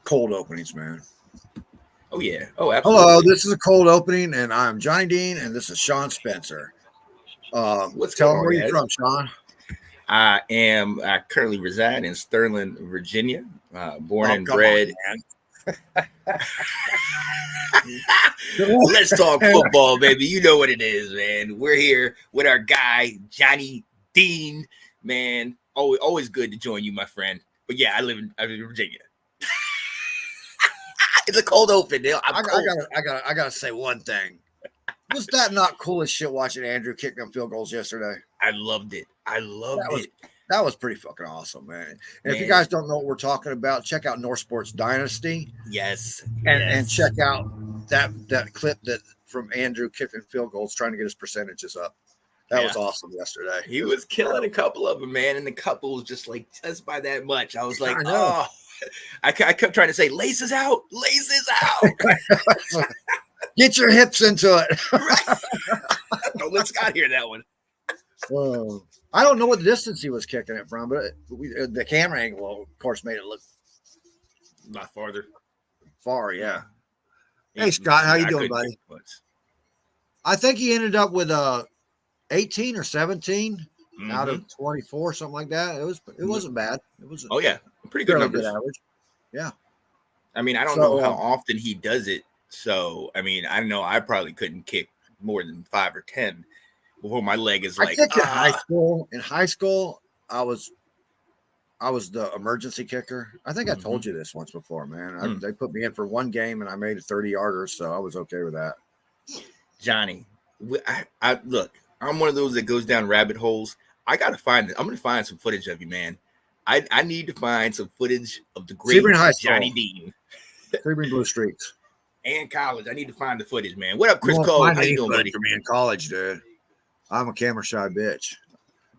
cold openings, man. Oh yeah. Oh, Hello, absolutely. this is a cold opening, and I'm Johnny Dean, and this is Sean Spencer. What's Tell going them on, where you're guys? from, Sean. I currently reside in Sterling, Virginia. Born Oh, and come on, bred. man. Let's talk football, baby. You know what it is, man. We're here with our guy Johnny Dean. Man, always good to join you, my friend. But yeah, I live in Virginia. It's a cold open. I'm cold. I gotta say one thing. Was that not cool as shit watching Andrew kick them field goals yesterday? I loved it. I That loved was it, that was pretty fucking awesome, man. And if you man. guys don't know what we're talking about, check out North Sports Dynasty Yes, and yes. check out that clip that from Andrew kicking field goals trying to get his percentages up. That Yeah. was awesome yesterday. He was killing a couple of them, man, and the couple was just like just by that much. I was like, I know. oh, I kept trying to say, laces out, laces out. Get your hips into it. Don't let Scott hear that one. I don't know what distance he was kicking it from, but the camera angle, of course, made it look A lot farther. far. Yeah. Hey, Scott, how you doing, buddy? I think he ended up with 18 or 17 out of 24, something like that. It wasn't bad. It was pretty good numbers. Good average. Yeah. I mean, I don't know how often he does it. So, I mean, I know I probably couldn't kick more than 5 or 10 before my leg is like. In high school, I was the emergency kicker. I think I told you this once before, man. They put me in for one game and I made a 30-yarder, so I was okay with that. Johnny, I look. I'm one of those that goes down rabbit holes. I'm gonna find some footage of you, man. I need to find some footage of the great Johnny Dean. Sebring Blue Streaks. And college. I need to find the footage, man. What up, Chris Cole? How you doing, buddy? For me in college, dude. I'm a camera shy bitch.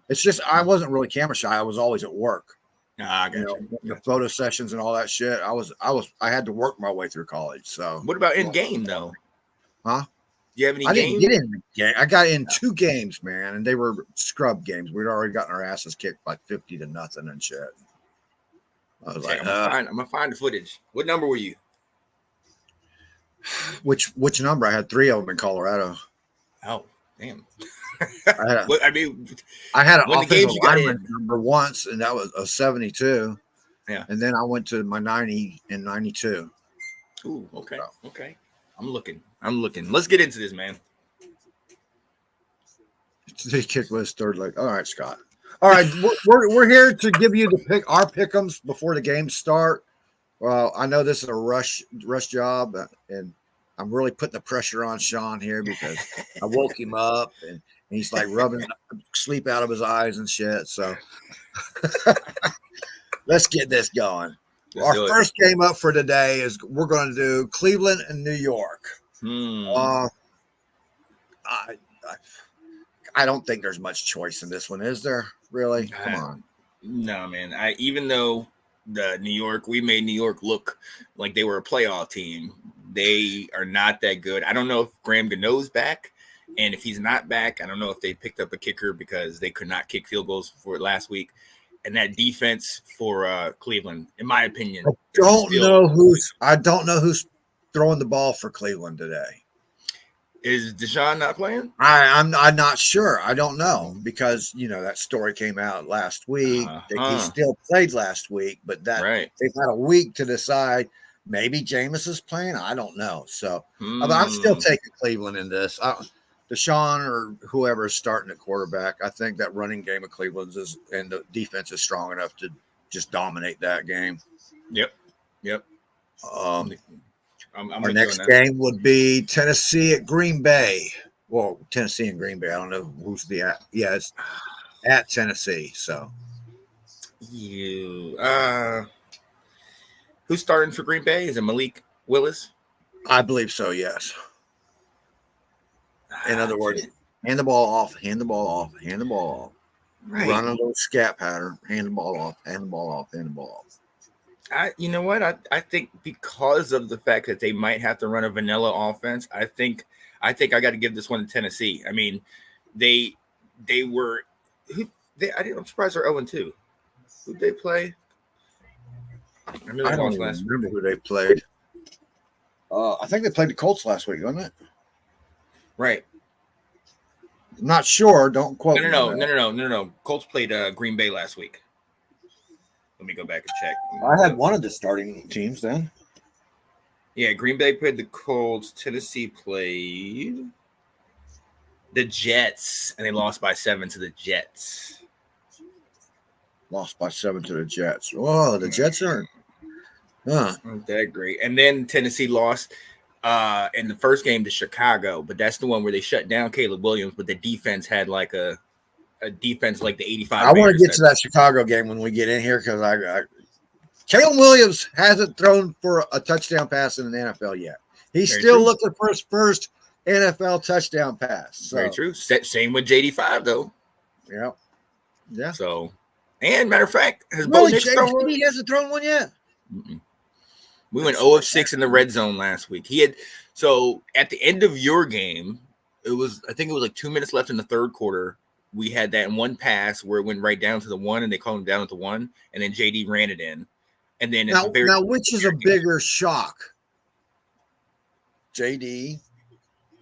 It's just I wasn't really camera shy. I was always at work. I got you. The photo sessions and all that shit. I had to work my way through college. So what about in game though? Huh? Do you have any I games? didn't get in the game. I got in 2 games, man, and they were scrub games. We'd already gotten our asses kicked like 50-0 and shit. I was like, I'm gonna find the footage. What number were you? Which number? I had 3 of them in Colorado. Oh, damn. I had an offensive lineman number once, and that was a 72. Yeah. And then I went to my 90 and 92. Ooh, okay. So. Okay. I'm looking. Let's get into this, man. The kick was third leg. All right, Scott. All right, we're here to give you our pick'ems before the games start. Well, I know this is a rush job, and I'm really putting the pressure on Sean here because I woke him up and he's like rubbing sleep out of his eyes and shit. So let's get this going. Our first game up for today is we're going to do Cleveland and New York. I don't think there's much choice in this one, is there? Really? Come on. No, man. Even though we made New York look like they were a playoff team, they are not that good. I don't know if Graham Gano's back, and if he's not back, I don't know if they picked up a kicker because they could not kick field goals for it last week. And that defense for Cleveland, in my opinion, I don't know who's throwing the ball for Cleveland today. Is Deshaun not playing? I'm not sure. I don't know because that story came out last week. He still played last week, but they've had a week to decide. Maybe Jameis is playing. I don't know. So but I'm still taking Cleveland in this. Deshaun or whoever is starting at quarterback. I think that running game of Cleveland's and the defense is strong enough to just dominate that game. Yep. Our next game would be Tennessee at Green Bay. Well, Tennessee and Green Bay. I don't know who's it's at Tennessee. So who's starting for Green Bay? Is it Malik Willis? I believe so, yes. In other words, hand the ball off. Right. Run a little scat pattern. Hand the ball off. You know what? I think because of the fact that they might have to run a vanilla offense, I think I got to give this one to Tennessee. I mean, I'm surprised they're 0-2. Who'd they play? I know I they don't lost even last remember week. who they played. I think they played the Colts last week, wasn't it? Right. I'm not sure. Don't quote me on that. No. Colts played Green Bay last week. Let me go back and check. I had one of the starting teams then. Yeah, Green Bay played the Colts. Tennessee played the Jets, and they lost by 7 to the Jets. Lost by 7 to the Jets. Oh, the Jets aren't. Aren't that great? And then Tennessee lost in the first game to Chicago, but that's the one where they shut down Caleb Williams, but the defense had like a defense like the 85. I want to get to that Chicago game when we get in here because Caleb Williams hasn't thrown for a touchdown pass in the NFL yet. He's still looking for his first NFL touchdown pass. So. Very true. Same with JD5 though. Yeah. Yeah. So, and matter of fact, has Bo Nix thrown one? He hasn't thrown one yet. Mm-mm. We went 0 of 6 in the red zone last week. He had at the end of your game, I think it was like 2 minutes left in the third quarter. We had that one pass where it went right down to the 1, and they called him down at the 1, and then JD ran it in. And then now which is a bigger shock? JD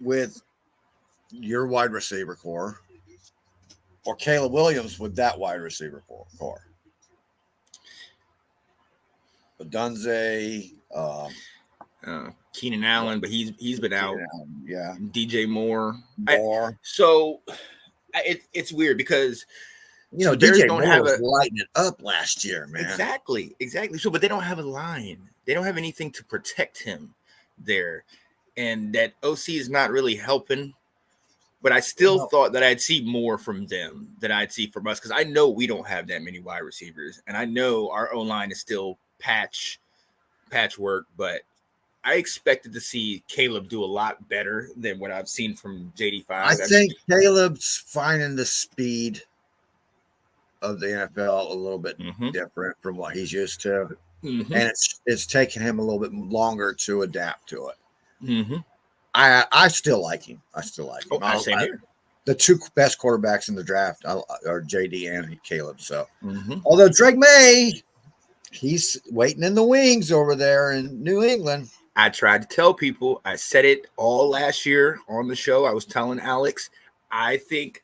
with your wide receiver core, or Caleb Williams with that wide receiver core? Dunze, Keenan Allen, but he's been out. Yeah, DJ Moore. It's weird because DJ Moore was lighting it up last year, man. Exactly. So, but they don't have a line. They don't have anything to protect him there, and that OC is not really helping. But I still thought that I'd see more from them than I'd see from us because I know we don't have that many wide receivers, and I know our O-line is still patchwork, but I expected to see Caleb do a lot better than what I've seen from JD5. I think Caleb's finding the speed of the NFL a little bit different from what he's used to, and it's taking him a little bit longer to adapt to it. I still like him. Same here. The two best quarterbacks in the draft are JD and Caleb. So, although Drake May, he's waiting in the wings over there in New England. I tried to tell people, I said it all last year on the show. I was telling Alex, I think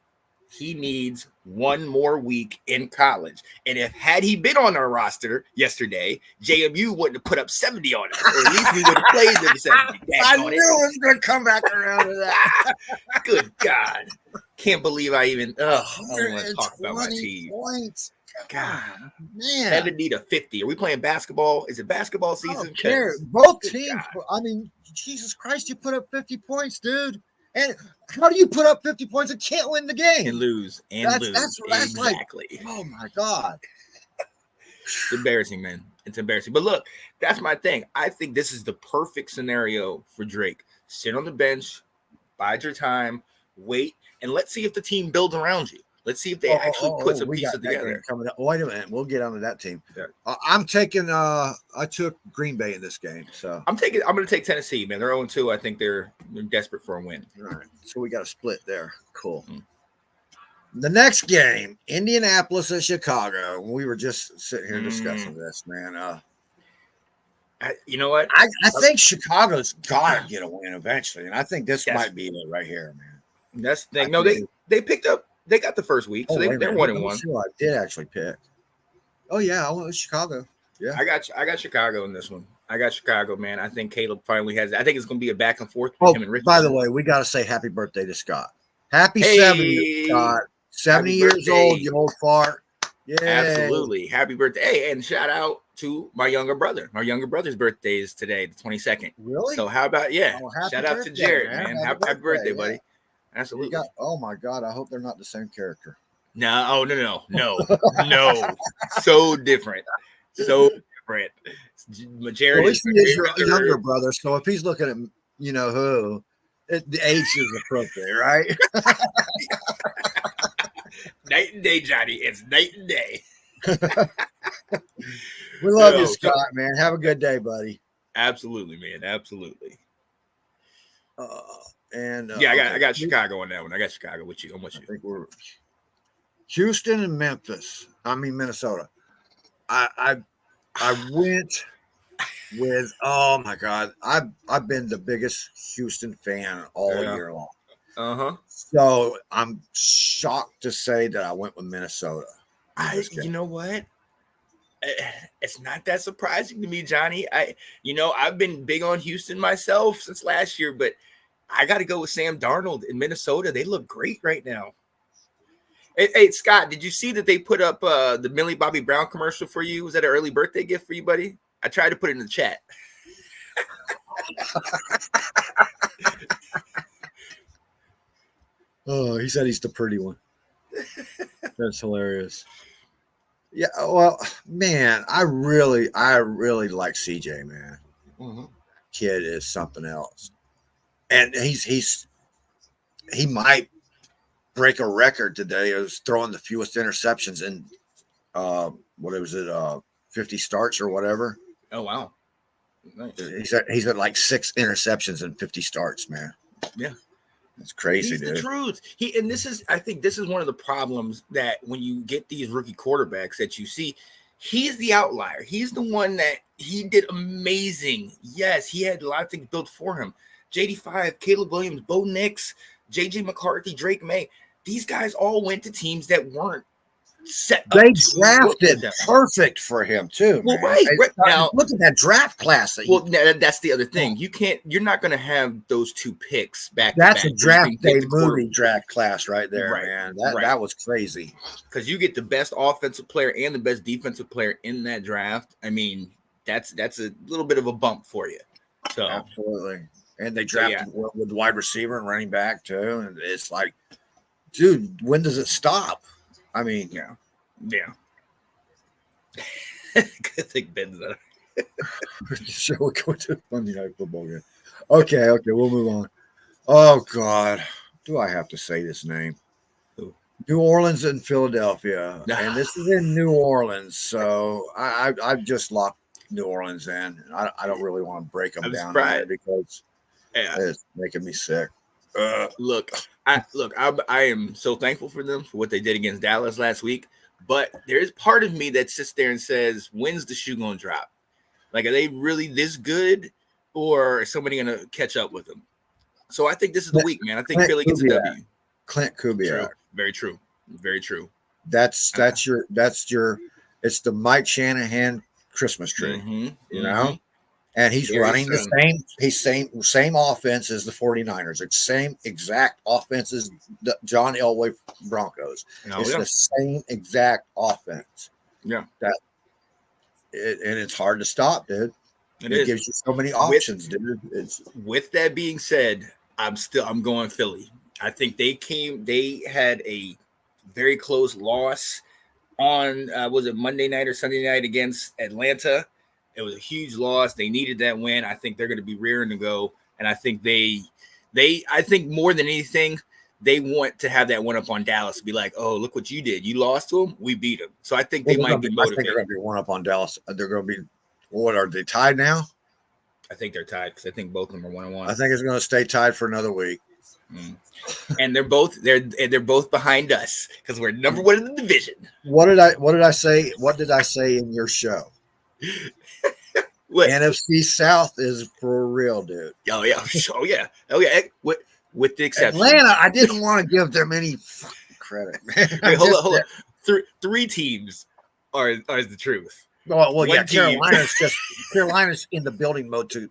he needs one more week in college. And had he been on our roster yesterday, JMU wouldn't have put up 70 on us. Or at least we would have played them 70. I knew it was going to come back around to that. Good God. Can't believe I even I don't want to talk about my team. Points. God, man. 70 to 50. Are we playing basketball? Is it basketball season? I don't care. Both teams. God. I mean, Jesus Christ, you put up 50 points, dude. And how do you put up 50 points and can't win the game? And lose. That's exactly. Like, oh, my God. It's embarrassing, man. It's embarrassing. But look, that's my thing. I think this is the perfect scenario for Drake. Sit on the bench, bide your time, wait, and let's see if the team builds around you. Let's see if they actually put some pieces together. Coming up. Wait a minute. We'll get onto that team. Yeah. I'm taking I took Green Bay in this game. So I'm going to take Tennessee, man. They're 0-2. I think they're desperate for a win. All right. So we got a split there. Cool. The next game, Indianapolis at Chicago. We were just sitting here discussing this, man. You know what? I think Chicago's got to get a win eventually, and I think this might be it right here, man. That's the thing. No, they picked up. They got the first week, so they're 1-1. Sure, I did actually pick. Oh yeah, I went with Chicago. Yeah, I got Chicago in this one. I got Chicago, man. I think Caleb finally has it. I think it's going to be a back and forth between him and Richardson. By the way, we got to say happy birthday to Scott. Happy 70, Scott. 70 years old, you old fart. Yeah, absolutely. Happy birthday. Hey, and shout out to my younger brother. My younger brother's birthday is today, the 22nd. Really? So how about shout out to Jared, man. Happy birthday, buddy. Absolutely. Oh my God! I hope they're not the same character. No. So different. Jared at least he is your younger brother. So if he's looking at who, the age is appropriate, right? Night and day, Johnny. It's night and day. We love you, Scott, man. Have a good day, buddy. Absolutely, man. Absolutely. I got Chicago on that one. I got Chicago with you. I'm with you. I think we're Houston and Minnesota. I I went with, oh my God, I've been the biggest Houston fan all year long. So I'm shocked to say that I went with Minnesota. You know what? It's not that surprising to me, Johnny. I've been big on Houston myself since last year, but I got to go with Sam Darnold in Minnesota. They look great right now. Hey, Scott, did you see that they put up the Millie Bobby Brown commercial for you? Was that an early birthday gift for you, buddy? I tried to put it in the chat. Oh, he said he's the pretty one. That's hilarious. Yeah, well, man, I really like CJ, man. Mm-hmm. Kid is something else, and he might break a record today. He was throwing the fewest interceptions in what was it, 50 starts or whatever. Oh wow, nice. He's at like 6 interceptions in 50 starts, man. Yeah. It's crazy, He's dude. The truth. I think this is one of the problems that when you get these rookie quarterbacks that you see, he's the outlier. He's the one that he did amazing. Yes, he had a lot of things built for him. JD5, Caleb Williams, Bo Nix, JJ McCarthy, Drake May. These guys all went to teams that weren't set up. They drafted perfect for him too. Well, man. right now, look at that draft class. That's the other thing. You're not going to have those 2 picks back. That's a draft day movie draft class right there, man. That was crazy. Because you get the best offensive player and the best defensive player in that draft. I mean, that's a little bit of a bump for you. So absolutely, and they drafted with wide receiver and running back too, and it's like, dude, when does it stop? I mean, yeah. I think Ben's that. Shall we go to Monday Night Football game? Okay, we'll move on. Oh God, do I have to say this name? Who? New Orleans and Philadelphia, and this is in New Orleans, so I've just locked New Orleans in. I don't really want to break them down there because it's making me sick. Look, I am so thankful for them for what they did against Dallas last week. But there's part of me that sits there and says, when's the shoe going to drop? Like, are they really this good, or is somebody going to catch up with them? So I think this is the week, man. I think Philly gets a W. Clint Kubiak. Very true. Very true. That's your. It's the Mike Shanahan Christmas tree. Mm-hmm, you know. And he's running the same offense as the 49ers. It's same exact offense as the John Elway Broncos. It's the same exact offense. Yeah. And it's hard to stop, dude. It gives you so many options, dude. With that being said, I'm going Philly. I think they had a very close loss on was it Monday night or Sunday night against Atlanta. It was a huge loss. They needed that win. I think they're going to be rearing to go. And I think I think more than anything, they want to have that one up on Dallas. Be like, oh, look what you did. You lost to them. We beat them. So I think they might be motivated. I think they're going to be one up on Dallas. They're going to be, what, are they tied now? I think they're tied because I think both of them are 1-1. I think it's going to stay tied for another week. And they're both behind us because we're number 1 in the division. What did I say? What did I say in your show? What? NFC South is for real, dude. Oh yeah. With the exception, Atlanta, I didn't want to give them any credit, man. Wait, hold on. 3 teams are the truth. Well, yeah. Carolina's in the building mode too.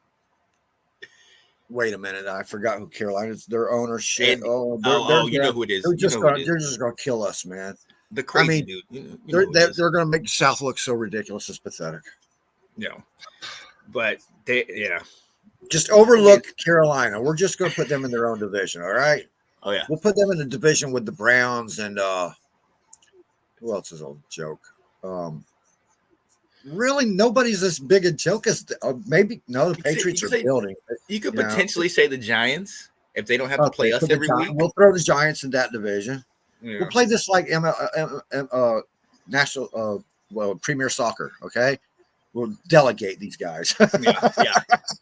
Wait a minute, I forgot who Carolina's. Their ownership. You know who it is. They're just going to kill us, man. The crazy dude. They're going to make the South look so ridiculous. It's pathetic. No, but just overlook Carolina. We're just going to put them in their own division. All right. Oh yeah. We'll put them in the division with the Browns and who else is a joke? Really, nobody's as big a joke as maybe the Patriots are building. You could potentially say the Giants if they don't have to play us every week. We'll throw the Giants in that division. Yeah. We'll play this like national Premier Soccer. Okay. We'll delegate these guys. yeah.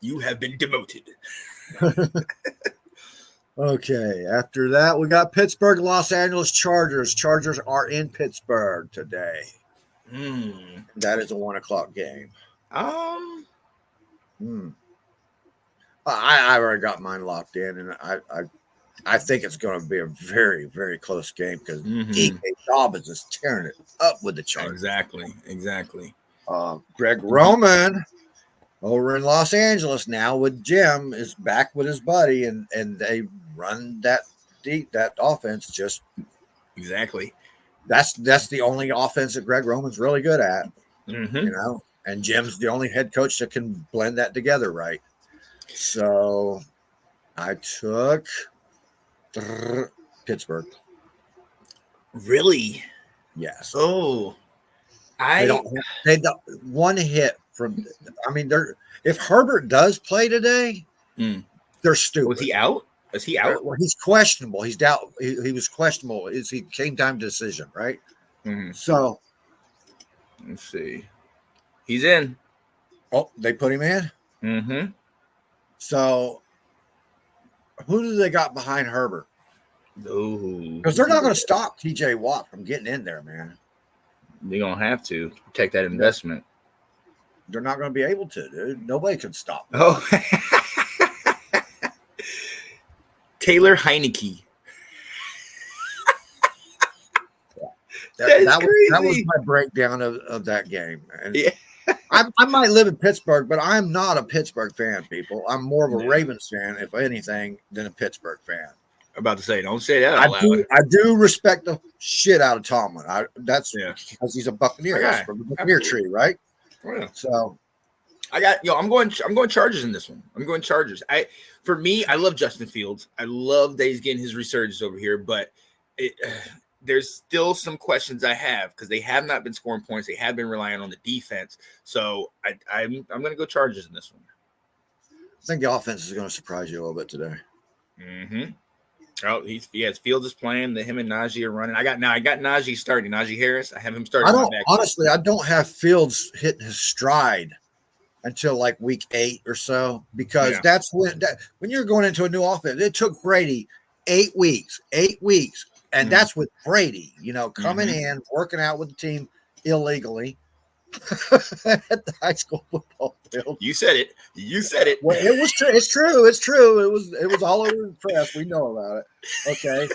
You have been demoted. Okay. After that, we got Pittsburgh, Los Angeles Chargers. Chargers are in Pittsburgh today. That is a 1:00 game. I already got mine locked in, and I think it's going to be a very, very close game because DK Dobbins is tearing it up with the Chargers. Exactly. Greg Roman over in Los Angeles now with Jim is back with his buddy, and they run that offense just exactly. That's the only offense that Greg Roman's really good at, and Jim's the only head coach that can blend that together right. So I took Pittsburgh. Really? Yes. Oh, they don't one hit from. I mean, if Herbert does play today, they're stupid. Was he out? Is he out? Well, he's questionable. He's doubt. He was questionable. Is he game time decision, right? So let's see. He's in. Oh, they put him in. So who do they got behind Herbert? Because they're not going to stop TJ Watt from getting in there, man. They're going to have to protect that investment. They're not going to be able to, dude. Nobody can stop them. Oh. Taylor Heineke. That was my breakdown of that game. And I might live in Pittsburgh, but I'm not a Pittsburgh fan, people. I'm more of a Ravens fan, if anything, than a Pittsburgh fan. I'm about to say, don't say that out loud. I do respect the shit out of Tomlin. That's because he's a Buccaneer. He's from the Buccaneer tree, right? Yeah. So I'm going Chargers in this one. I'm going Chargers. For me, I love Justin Fields. I love that he's getting his resurgence over here, but there's still some questions I have because they have not been scoring points. They have been relying on the defense. So I'm going to go Chargers in this one. I think the offense is going to surprise you a little bit today. Oh, Fields is playing. Him and Najee are running. I got Najee starting. Najee Harris. I have him starting. I don't have Fields hitting his stride until like week 8 or so, because that's when you're going into a new offense. It took Brady 8 weeks, and that's with Brady, coming in, working out with the team illegally at the high school football field. You said it. Well, it was true. It's true. It was all over the press. We know about it. Okay,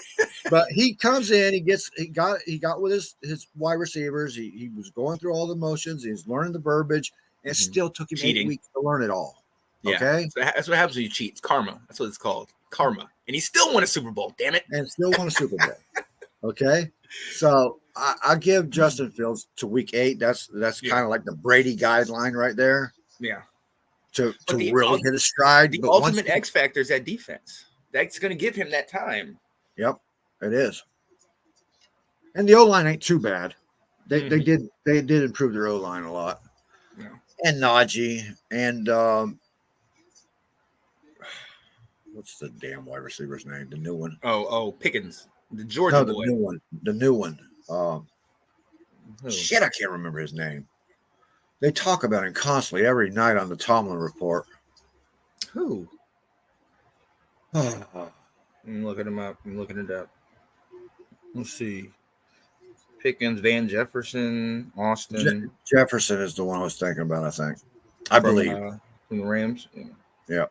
but he comes in. He got with his wide receivers. He was going through all the motions. He was learning the verbiage. It still took him 8 weeks to learn it all. Okay, that's what happens when you cheat. It's karma. That's what it's called, karma. And he still won a Super Bowl. Damn it! And still won a Super Bowl. Okay, so I give Justin Fields to week 8. That's kind of like the Brady guideline right there. Yeah, to really hit a stride. The ultimate X factor is that defense. That's going to give him that time. Yep, it is. And the O line ain't too bad. They did improve their O line a lot. Yeah. And Najee and what's the damn wide receiver's name? The new one. Oh, Pickens, the Georgia boy. The new one. Shit, I can't remember his name. They talk about him constantly every night on the Tomlin Report. Who? I'm looking him up. I'm looking it up. Let's see. Pickens, Van Jefferson, Austin. Jefferson is the one I was thinking about, I think. I believe. From the Rams? Yeah.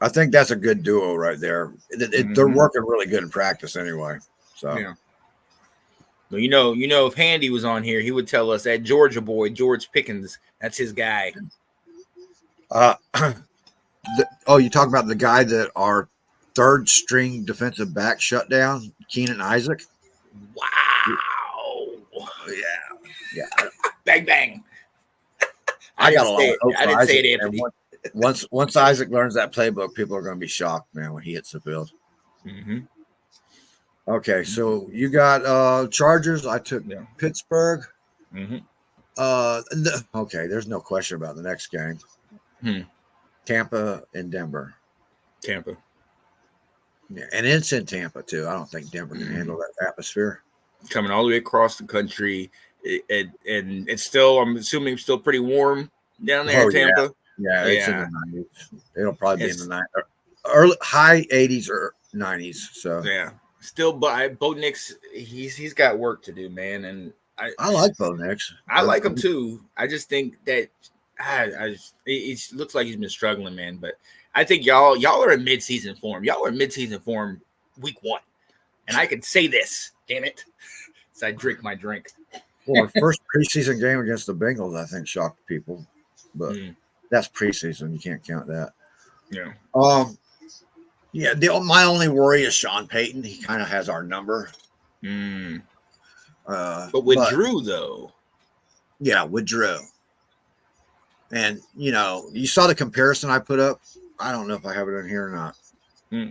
I think that's a good duo right there. They're working really good in practice anyway. So, yeah. Well, if Handy was on here, he would tell us that Georgia boy, George Pickens, that's his guy. You talk about the guy that our third string defensive back shut down, Keenan Isaac? Wow. Yeah. Bang, bang. I got a lot of hope for didn't Isaac, say it, Anthony. Once Isaac learns that playbook, people are going to be shocked, man, when he hits the field. Okay, so you got Chargers. I took Pittsburgh. Okay, there's no question about the next game. Tampa and Denver. Tampa. Yeah, and it's in Tampa too. I don't think Denver can handle that atmosphere. Coming all the way across the country, and it's still, I'm assuming, it's still pretty warm down there in Tampa. Yeah, it's in the 90s. It'll probably be in the 90s, early high 80s or 90s. So yeah, still, but Bo Nix, he's got work to do, man, and I like Bo Nix. I like him too. I just think that it looks like he's been struggling, man. But I think y'all are in mid-season form. Y'all are in mid-season form week 1. And I can say this, damn it. So I drink my drink. Well, our first preseason game against the Bengals, I think, shocked people. But that's preseason. You can't count that. Yeah. Yeah, my only worry is Sean Payton. He kind of has our number. But with Drew, though. Yeah, with Drew. And, you saw the comparison I put up. I don't know if I have it in here or not.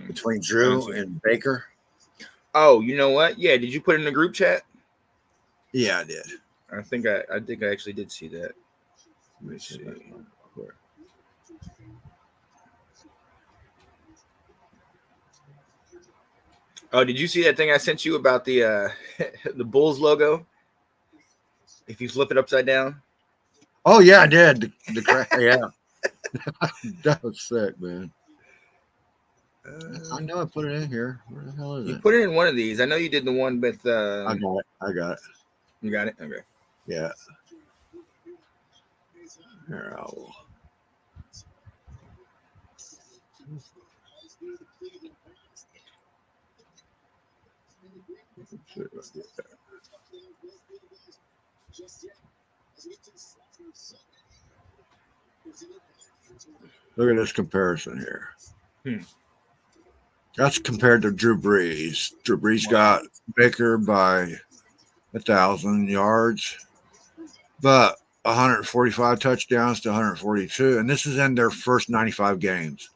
Between Drew and Baker. Oh, you know what? Yeah, did you put it in the group chat? Yeah, I did. I think I actually did see that. Let me see. Oh, did you see that thing I sent you about the the Bulls logo? If you flip it upside down. Oh yeah, I did. The crack, yeah. That was sick, man. I know I put it in here. Where the hell is it? You put it in one of these. I know you did the one with. I got it. You got it. Okay. Yeah. Here I will. Look at this comparison here. That's compared to Drew Brees. Drew Brees got Baker by 1,000 yards, but 145 touchdowns to 142, and this is in their first 95 games.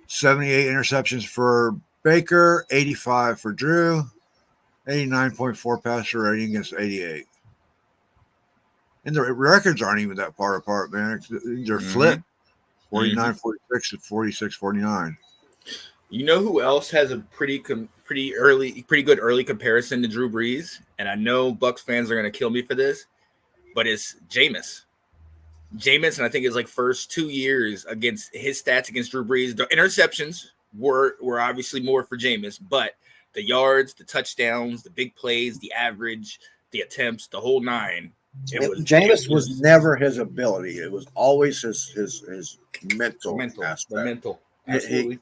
78 interceptions for Baker, 85 for Drew, 89.4 passer rating against 88. And the records aren't even that far apart, man. They're flipped. 49-46 to 46-49. You know who else has a pretty good early comparison to Drew Brees? And I know Bucs fans are going to kill me for this, but it's Jameis. Jameis, and I think it's like first 2 years against his stats against Drew Brees. The interceptions were obviously more for Jameis, but the yards, the touchdowns, the big plays, the average, the attempts, the whole nine. Jameis was never his ability. It was always his mental aspect. The mental. Absolutely.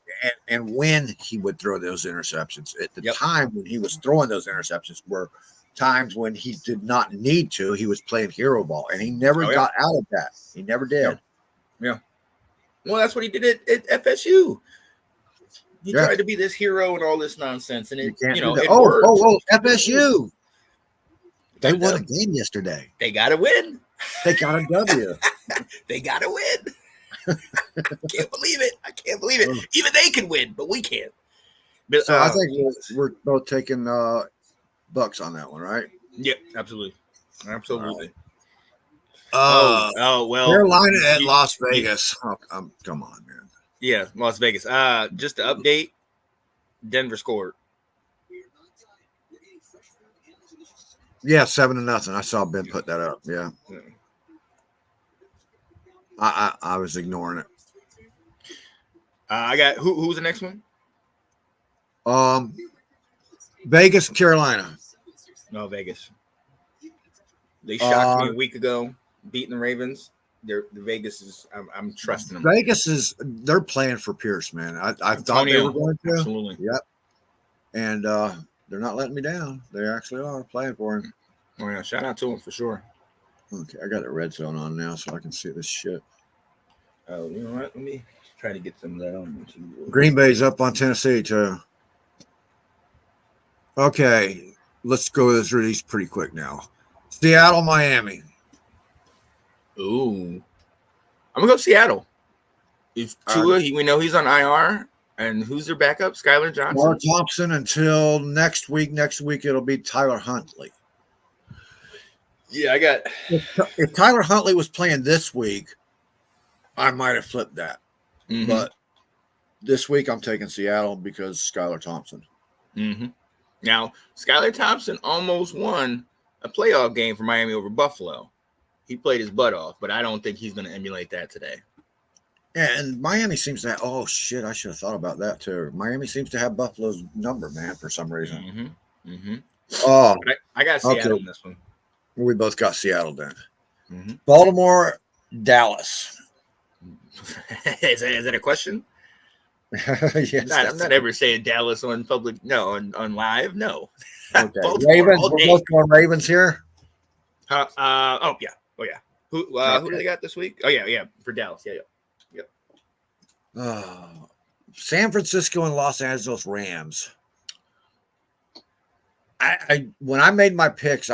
And when he would throw those interceptions, at the time when he was throwing those interceptions were times when he did not need to. He was playing hero ball, and he never got out of that. He never did. Yeah. Well, that's what he did at FSU. He tried to be this hero and all this nonsense, and it worked. FSU. They won a game yesterday. They got to win. They got a W. They got to win. Can't believe it. I can't believe it. Even they can win, but we can't. But, so I think we're both taking Bucks on that one, right? Yep, absolutely. Absolutely. Right. Well. Carolina at Las Vegas. Come on, man. Yeah, Las Vegas. Just to update, Denver scored. Yeah, 7-0. I saw Ben put that up. Yeah. I was ignoring it. I got who's the next one? Vegas, Carolina. No, Vegas. They shocked me a week ago, beating the Ravens. The Vegas is. I'm trusting them. Vegas they're playing for Pierce, man. I thought they were going to. Absolutely. Yep. And they're not letting me down. They actually are playing for him. Oh yeah, shout out to him for sure. Okay, I got a red zone on now, so I can see this shit. Oh, you know what? Let me try to get some of that on. Green Bay's up on Tennessee too. Okay, let's go through these pretty quick now. Seattle, Miami. Ooh, I'm gonna go Seattle. If Tua, we know he's on IR, and who's their backup? Skylar Johnson. Mark Thompson until next week. Next week it'll be Tyler Huntley. Yeah, I got. If Tyler Huntley was playing this week, I might have flipped that. But this week I'm taking Seattle because Skylar Thompson. Now, Skylar Thompson almost won a playoff game for Miami over Buffalo. He played his butt off, but I don't think he's going to emulate that today. Yeah, and Miami seems to have, I should have thought about that too. Miami seems to have Buffalo's number, man, for some reason. Oh, I got Seattle in this one. We both got Seattle then. Mm-hmm. Baltimore, Dallas. Is that a question? Yes, I'm not ever saying Dallas on public. No, on live. No. Okay. Ravens. We're both going Ravens here. Oh yeah. Who do they got this week? Oh yeah. For Dallas. Yep. San Francisco and Los Angeles Rams. I when I made my picks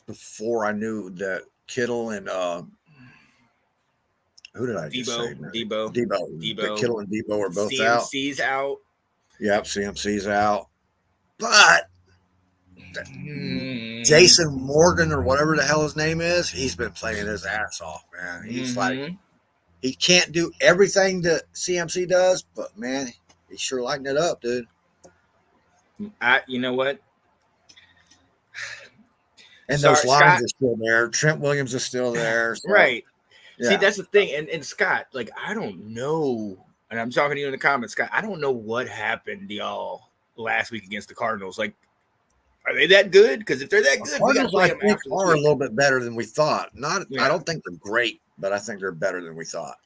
before I knew that Kittle and who did I just say? Debo. That Kittle and Debo are both CMC's out. Yep, CMC's out. But Jason Morgan or whatever the hell his name is, he's been playing his ass off, man. He's like, he can't do everything that CMC does, but man, he's sure lighting it up, dude. You know what? And those lines are still there. Trent Williams is still there. So, right. Yeah. See, that's the thing. And Scott, like, I don't know. And I'm talking to you in the comments, Scott. I don't know what happened to y'all last week against the Cardinals. Like, are they that good? Because if they're that good, Cardinals, I think, are a little bit better than we thought. I don't think they're great, but I think they're better than we thought.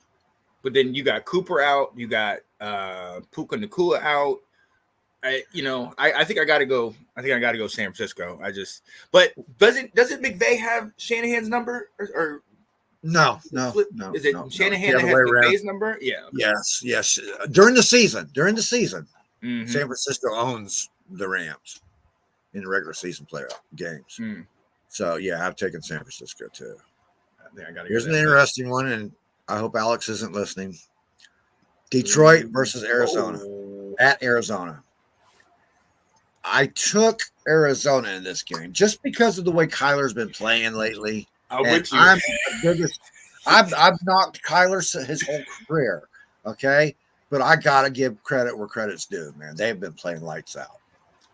But then you got Cooper out. You got Puka Nacua out. I think I gotta go. I think I gotta go San Francisco. But doesn't McVay have Shanahan's number or no? Is it Shanahan that has McVay's number? Yeah. Okay. Yes. During the season, San Francisco owns the Rams in the regular season playoff games. So yeah, I've taken San Francisco too. Here's an interesting one, and I hope Alex isn't listening. Detroit versus Arizona at Arizona. I took Arizona in this game just because of the way Kyler's been playing lately. I'm with you. I've knocked Kyler his whole career, okay? But I got to give credit where credit's due, man. They've been playing lights out.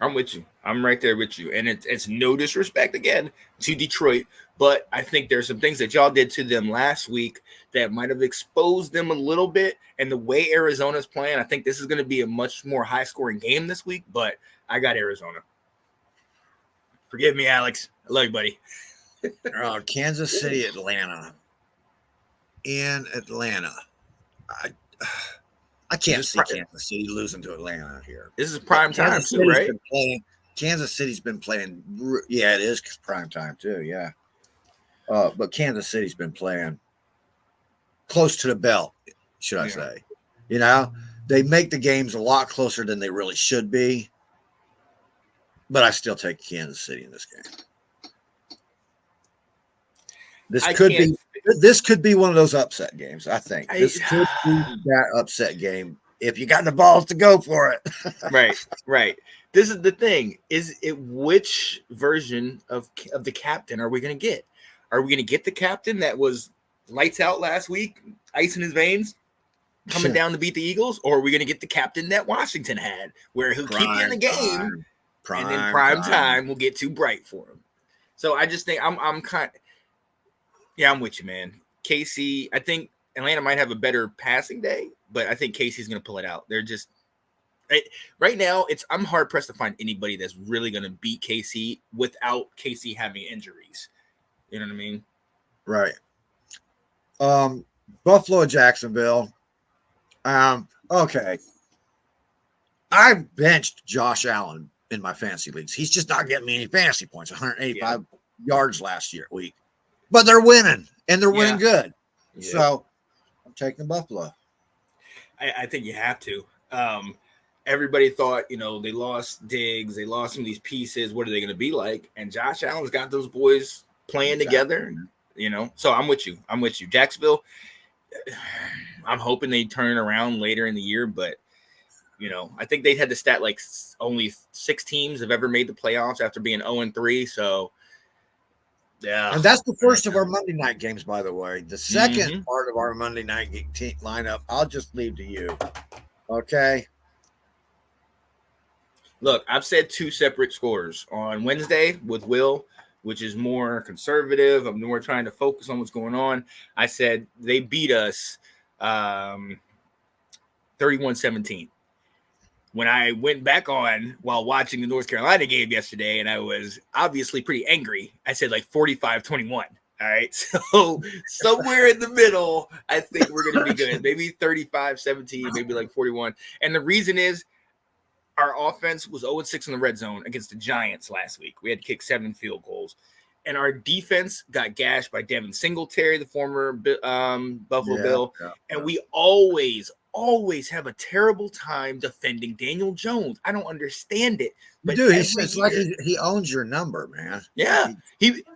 I'm with you. I'm right there with you. And it's no disrespect, again, to Detroit, but I think there's some things that y'all did to them last week that might have exposed them a little bit. And the way Arizona's playing, I think this is going to be a much more high-scoring game this week, but I got Arizona. Forgive me, Alex. I love you, buddy. Kansas City, Atlanta. In Atlanta. I can't see Kansas City losing to Atlanta here. This is prime time too, right? Kansas City's been playing. Yeah, it is prime time too. Yeah. But Kansas City's been playing close to the belt, should I say. You know, they make the games a lot closer than they really should be. But I still take Kansas City in this game. This could be one of those upset games, I think. This could be that upset game if you got the balls to go for it. Right. This is the thing. Is it which version of the captain are we going to get? Are we going to get the captain that was lights out last week, ice in his veins, coming down to beat the Eagles? Or are we going to get the captain that Washington had, where he'll keep you in the game, and then prime time will get too bright for him? So I just think I'm kind of, I'm with you, man. KC, I think Atlanta might have a better passing day, but I think KC's going to pull it out. They're just right now. I'm hard pressed to find anybody that's really going to beat KC without KC having injuries. You know what I mean? Right. Buffalo, Jacksonville. Okay. I benched Josh Allen in my fantasy leagues. He's just not getting me any fantasy points. 185 yards last week. But they're winning, and they're winning good. Yeah. So I'm taking Buffalo. I think you have to. Everybody thought, they lost Diggs. They lost some of these pieces. What are they going to be like? And Josh Allen's got those boys playing together, So I'm with you. Jacksonville, I'm hoping they turn around later in the year, but, I think they had the stat like only 6 teams have ever made the playoffs after being 0-3. So, yeah. And that's the first of our Monday night games, by the way. The second part of our Monday night lineup, I'll just leave to you. Okay. Look, I've said 2 separate scores on Wednesday with Will, which is more conservative. I'm more trying to focus on what's going on. I said they beat us 31-17. when I went back on while watching the North Carolina game yesterday, and I was obviously pretty angry, I said like 45-21. All right. So somewhere in the middle, I think we're going to be good. Maybe 35-17, maybe like 41. And the reason is our offense was 0-6 in the red zone against the Giants last week. We had to kick 7 field goals. And our defense got gashed by Devin Singletary, the former Buffalo Bill. And we always have a terrible time defending Daniel Jones. I don't understand it. But dude, it's like he owns your number, man. Yeah.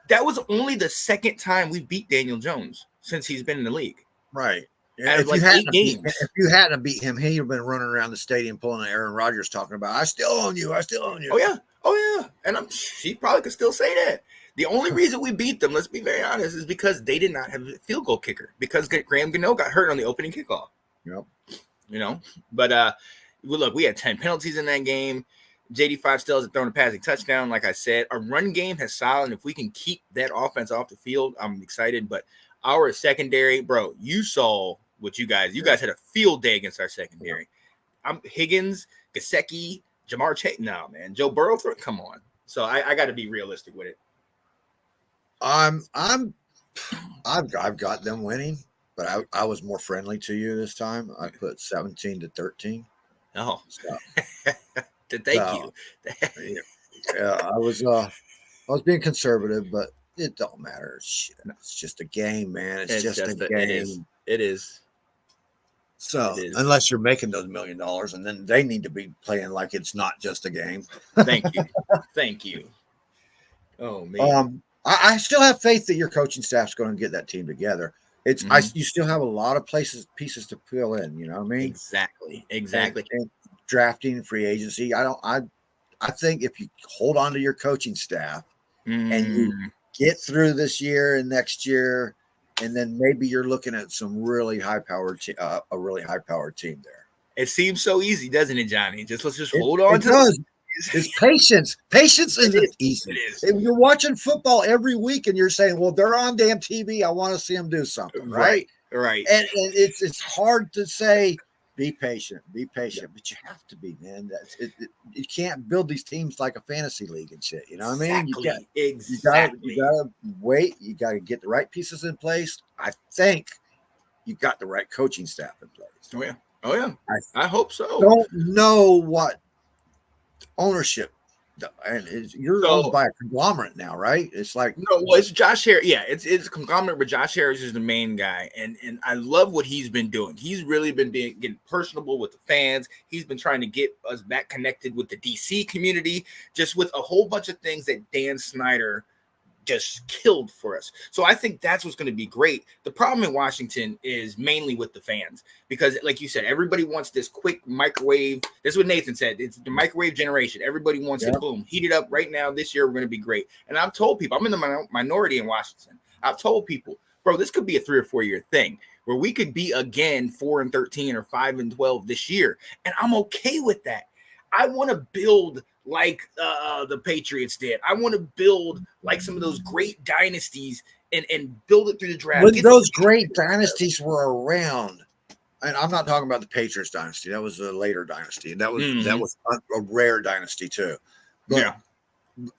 That was only the second time we beat Daniel Jones since he's been in the league. Right. Out of like 8 games. If you hadn't beat him, he'd have been running around the stadium pulling an Aaron Rodgers talking about, I still own you. I still own you. Oh, yeah. And he probably could still say that. The only reason we beat them, let's be very honest, is because they did not have a field goal kicker because Graham Gano got hurt on the opening kickoff. Yep. You know, but look, we had 10 penalties in that game. JD5 still hasn't thrown a passing touchdown. Like I said, our run game has solid. If we can keep that offense off the field, I'm excited. But our secondary, bro, you saw what you guys had a field day against our secondary. I'm Higgins, Gesicki, Jamar Chase. No, man, Joe Burrow, come on. So I got to be realistic with it. I've got them winning, but I was more friendly to you this time. I put 17-13. Oh, so, thank you. Yeah, I was being conservative, but it don't matter. Shit, it's just a game, man. It's just a game. It is. So unless you're making those $1 million, and then they need to be playing like it's not just a game. Thank you. Oh man. I still have faith that your coaching staff's going to get that team together. It's you still have a lot of pieces to fill in. You know what I mean? Exactly. And drafting, free agency. I think if you hold on to your coaching staff and you get through this year and next year, and then maybe you're looking at some really high-powered, a really high-powered team there. It seems so easy, doesn't it, Johnny? Let's just hold on to it. It's patience. Patience isn't easy. If you're watching football every week and you're saying, well, they're on damn TV, I want to see them do something. Right. And it's hard to say, be patient, but you have to be, man. You can't build these teams like a fantasy league and shit. You know what I mean? You gotta wait. You got to get the right pieces in place. I think you got the right coaching staff in place. Oh yeah. I hope so. Don't know what ownership, and you're owned by a conglomerate now, right? It's like it's Josh Harris. Yeah, it's a conglomerate, but Josh Harris is the main guy, and I love what he's been doing. He's really been getting personable with the fans. He's been trying to get us back connected with the DC community, just with a whole bunch of things that Dan Snyder just killed for us. So I think that's what's going to be great. The problem in Washington is mainly with the fans, because like you said, everybody wants this quick microwave. This is what Nathan said. It's the microwave generation. Everybody wants it, boom, heat it up right now. This year we're going to be great. And I've told people, I'm in the minority in Washington. I've told people, bro, this could be a 3 or 4 year thing where we could be again 4-13 or 5-12 this year. And I'm okay with that. I want to build like the Patriots did. I want to build like some of those great dynasties and build it through the draft. When those great dynasties were around, and I'm not talking about the Patriots dynasty. That was a later dynasty. That was a rare dynasty too. But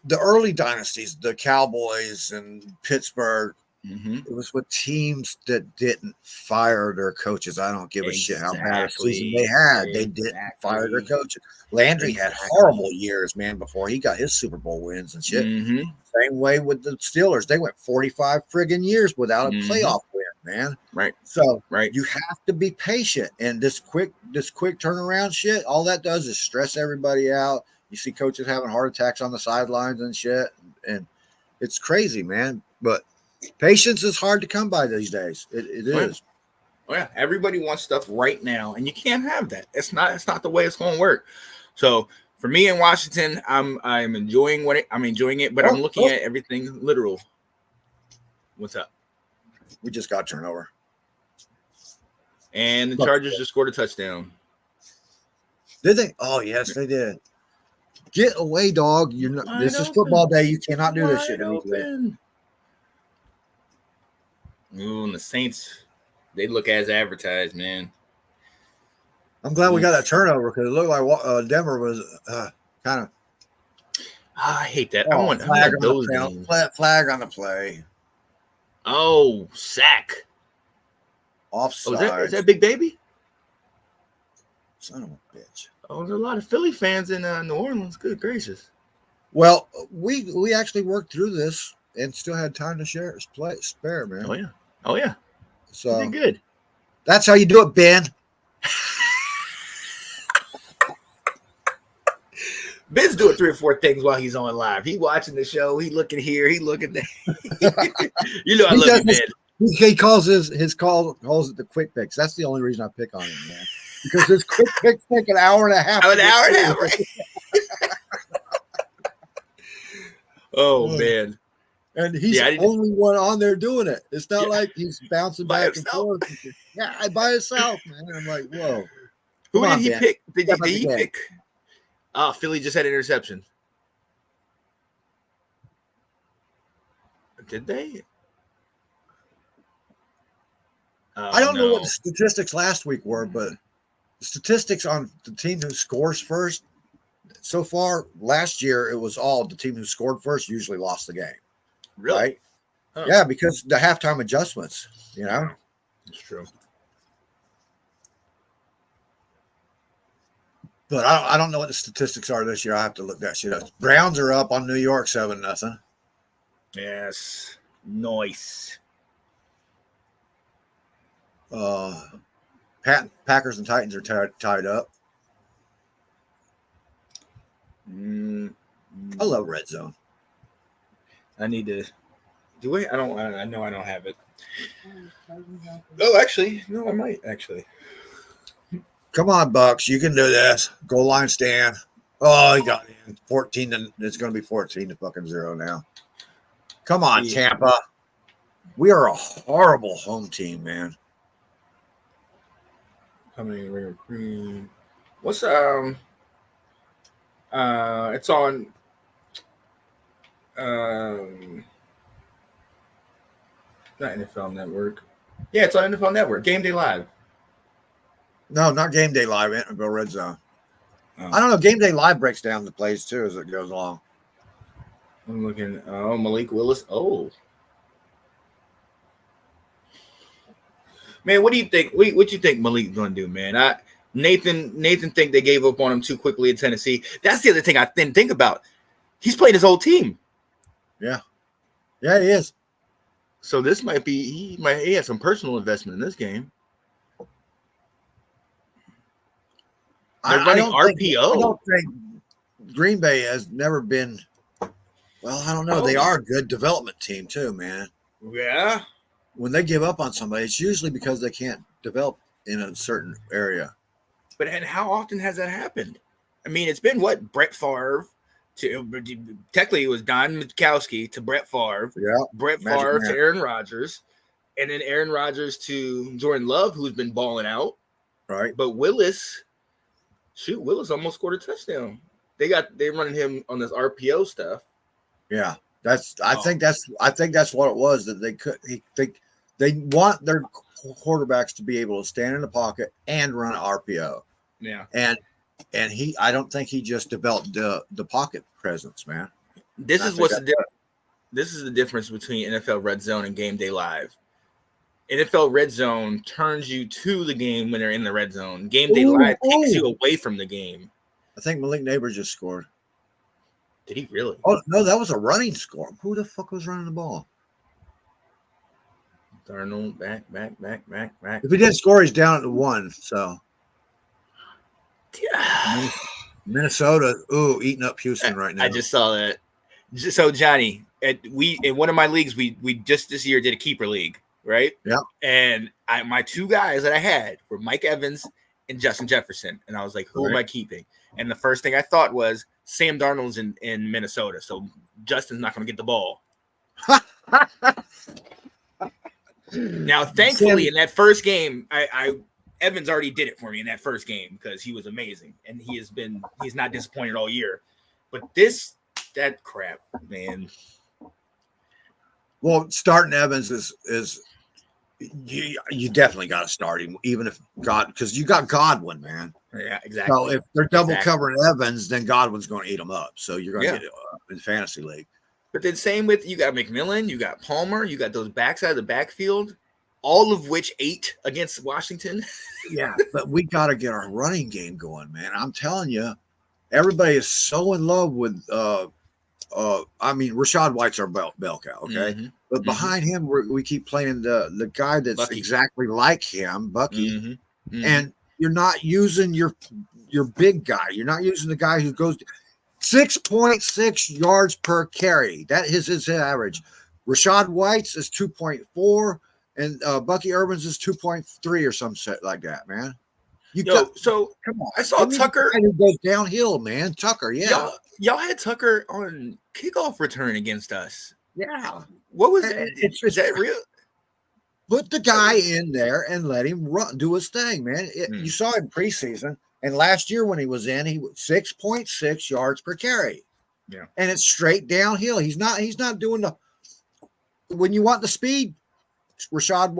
the early dynasties, the Cowboys and Pittsburgh, it was with teams that didn't fire their coaches. I don't give a shit how bad a season they had. They didn't fire their coaches. Landry had horrible years, man, before he got his Super Bowl wins and shit. Same way with the Steelers. They went 45 friggin' years without a playoff win, man. Right. So you have to be patient. And this quick turnaround shit, all that does is stress everybody out. You see coaches having heart attacks on the sidelines and shit. And it's crazy, man. But patience is hard to come by these days. It is. Oh yeah, everybody wants stuff right now, and you can't have that. It's not the way it's going to work. So for me in Washington, I'm enjoying I'm enjoying it, but I'm looking at everything literal. What's up? We just got turnover, and the Chargers just scored a touchdown. Did they? Oh yes, they did. Get away, dog! You're not. This is football day. You cannot do this shit. Ooh, and the Saints, they look as advertised, man. I'm glad we got that turnover because it looked like Denver was kind of. I hate that. I want those games. Flag on the play. Oh, sack. Offside. Is that Big Baby? Son of a bitch. Oh, there's a lot of Philly fans in New Orleans. Good gracious. Well, we actually worked through this and still had time to spare, man. Oh yeah. So you did good. That's how you do it, Ben. Ben's doing 3 or 4 things while he's on live. He watching the show. He looking here. He looking there. You know I love you, Ben. He calls his calls it the quick picks. That's the only reason I pick on him, man. Because his quick picks take an hour and a half. An hour and a half, right? Oh man. And he's the only one on there doing it. It's not like he's bouncing back and forth. Yeah, by himself, man. I'm like, whoa. Who did he pick? Did he pick? Oh, Philly just had an interception. Did they? I don't know what the statistics last week were, but the statistics on the team who scores first, so far last year, it was all the team who scored first usually lost the game. Really? Right? Oh. Yeah, because the halftime adjustments, you know? That's true. But I don't know what the statistics are this year. I have to look that shit up. Browns are up on New York 7-0. Yes. Nice. Packers and Titans are tied up. I love Red Zone. I need to do it. I know I don't have it. Oh, actually, no, I might actually. Come on, Bucks. You can do this. Goal line stand. Oh, he got in. 14. It's going to be 14-0 now. Come on, Tampa. We are a horrible home team, man. What's it's on not NFL Network. Yeah, it's on NFL Network. Game Day Live. No, not Game Day Live. Go Red Zone. Oh. I don't know. Game Day Live breaks down the plays too as it goes along. I'm looking. Oh, Malik Willis. Oh, man, what do you think? What you think Malik's gonna do, man? Nathan think they gave up on him too quickly in Tennessee. That's the other thing I didn't think about. He's played his whole team. Yeah, he is. So this might be he has some personal investment in this game. They're running RPO. I don't think Green Bay has never been. Well, I don't know. They are a good development team too, man. Yeah. When they give up on somebody, it's usually because they can't develop in a certain area. But how often has that happened? I mean, it's been what? Brett Favre to technically it was Don Majkowski to Brett Favre. Yeah. Brett Favre to Aaron Rodgers, and then Aaron Rodgers to Jordan Love, who's been balling out. Right. But Willis almost scored a touchdown. They're running him on this RPO stuff. Yeah. I think that's what it was, that they want their quarterbacks to be able to stand in the pocket and run RPO. Yeah. And I don't think he just developed the pocket presence, man. This is the difference between NFL Red Zone and Game Day Live. NFL Red Zone turns you to the game when they're in the red zone. Game Day Live takes you away from the game. I think Malik Neighbors just scored. Did he really? Oh, no, that was a running score. Who the fuck was running the ball? Darnold, back. If he didn't score, he's down at 1, so. Yeah. Minnesota, eating up Houston right now. I just saw that. So, Johnny, in one of my leagues, we just this year did a keeper league, right? Yeah. And my 2 guys that I had were Mike Evans and Justin Jefferson. And I was like, who am I keeping? And the first thing I thought was Sam Darnold's in Minnesota. So Justin's not going to get the ball. Now, thankfully, in that first game, Evans already did it for me in that first game because he was amazing. And he's not disappointed all year. But that crap, man. Well, starting Evans is You definitely got to start him, even if because you got Godwin, man. Yeah, exactly. So if they're double covering Evans, then Godwin's going to eat them up. So you're going to get it in the fantasy league. But then same with you got McMillan, you got Palmer, you got those backs out of the backfield, all of which ate against Washington. Yeah, but we got to get our running game going, man. I'm telling you, everybody is so in love with. I mean, Rashad White's our bell cow, okay? Mm-hmm. But behind him, we keep playing the guy that's Bucky. Exactly like him, Bucky. Mm-hmm. Mm-hmm. And you're not using your big guy. You're not using the guy who goes 6.6 yards per carry. That is his average. Rashad White's is 2.4, and Bucky Irvin's is 2.3 or some shit like that, man. So come on. I saw Tucker who goes downhill, man. Tucker, yeah. Y'all had Tucker on kickoff return against us. Yeah. What was it? Is that real? Put the guy in there and let him do his thing, man. You saw him preseason, and last year when he was in, he was 6.6 yards per carry. Yeah. And it's straight downhill. He's not doing when you want the speed. Rashad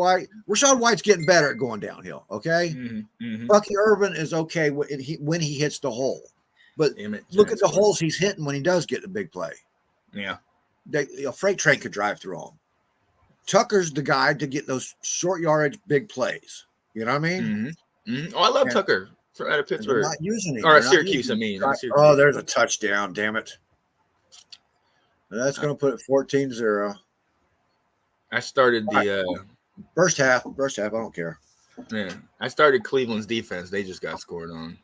White's getting better at going downhill. Okay, Bucky Irvin is okay when he hits the hole, but look at the holes he's hitting when he does get the big play. Yeah, a freight train could drive through them. Tucker's the guy to get those short yardage big plays. You know what I mean? Oh, I love Tucker out of Pittsburgh. Not using him. Or Syracuse. I mean, oh, there's a touchdown. Damn it! That's going to put it 14-0. I started the first half. I don't care. Yeah, I started Cleveland's defense. They just got scored on.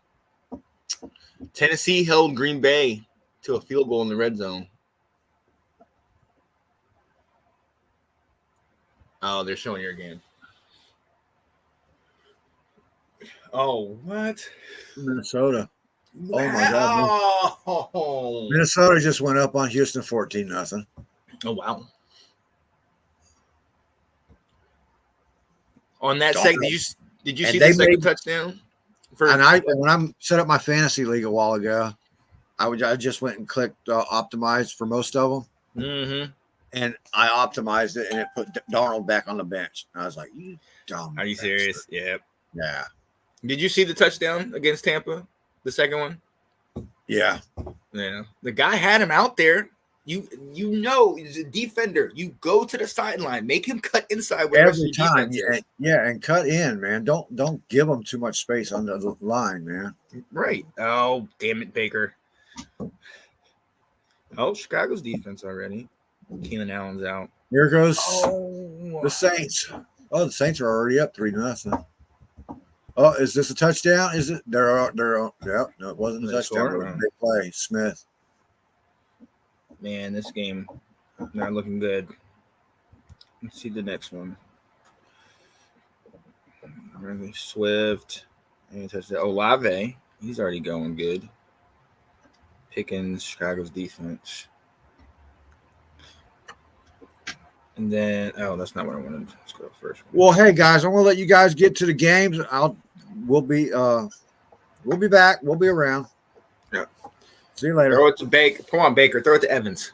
Tennessee held Green Bay to a field goal in the red zone. Oh, they're showing your game. Oh, what? Minnesota. Wow. Oh my God. Oh. Minnesota just went up on Houston 14-0. Oh wow. On that second, did you see the second touchdown? When I set up my fantasy league a while ago, I just went and clicked optimize for most of them. Mm-hmm. And I optimized it, and it put Darnold back on the bench. And I was like, "You dumb." Are you serious? Yep. Yeah. Did you see the touchdown against Tampa? The second one? Yeah. Yeah. The guy had him out there. You know he's a defender. You go to the sideline, make him cut inside every time. Yeah, and cut in, man. Don't give him too much space on the line, man. Right. Oh, damn it, Baker. Oh, Chicago's defense already. Keenan Allen's out. Here goes the Saints. Oh, the Saints are already up 3-0. Oh, is this a touchdown? Is it? They're no, it wasn't a touchdown. It was a big play. Smith. Man, this game not looking good. Let's see the next one. Really Swift. And Olave. He's already going good. Pickens, Chicago's defense. And then, that's not what I wanted. Let's go first. Well, hey guys, I'm gonna let you guys get to the games. We'll be back. We'll be around. Yeah. See you later. Throw it to Baker. Come on, Baker. Throw it to Evans.